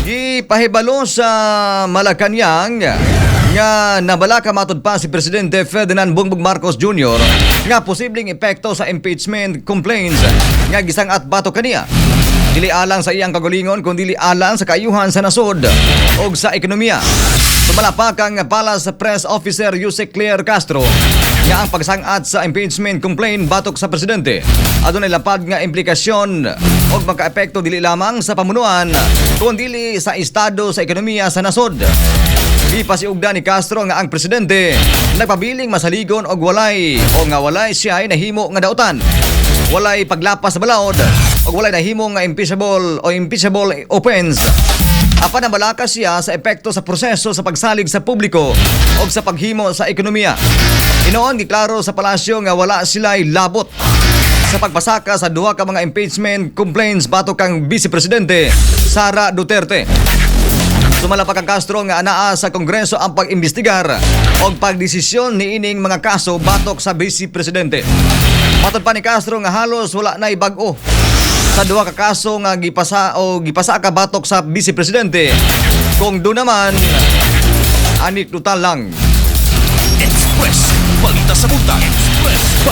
Gipahibalo sa Malacañang nga nabalaka matud pa si Presidente Ferdinand Bongbong Marcos Jr. nga posibleng epekto sa impeachment complaints nga gisangat batok kaniya. Dili alang sa iyang kagulingon kundi alang sa kaayuhan sa nasod o sa ekonomiya. Sumalapakang Palace Press Officer Yusek Claire Castro nga ang pagsangat sa impeachment complaint batok sa presidente adunay lapad nga implikasyon o magkaepekto dili lamang sa pamunuan kundi sa estado sa ekonomiya sa nasod. Ipasiugda ni Castro nga ang presidente nagpabiling masaligon og walay siya ay nahimo nga dautan. Walay paglapas sa balaod o walay nahimo nga impeachable offense. Apan nabalaka siya sa epekto sa proseso sa pagsalig sa publiko o sa paghimo sa ekonomiya. Inoon giklaro sa palasyo nga wala sila'y labot sa pagpasaka sa duha ka mga impeachment complaints batok kang Vice Presidente Sara Duterte. Sumalapak ang Castro nga anaa sa Kongreso ang pag-imbestigar o pagdesisyon ni ining mga kaso batok sa Vice Presidente. Matod pa ni Castro nga halos wala na'y bag-o sa duha ka kaso nga gipasa ka batok sa Vice Presidente. Kung doon naman anekdotal lang. Express, balita sa buntag. Express,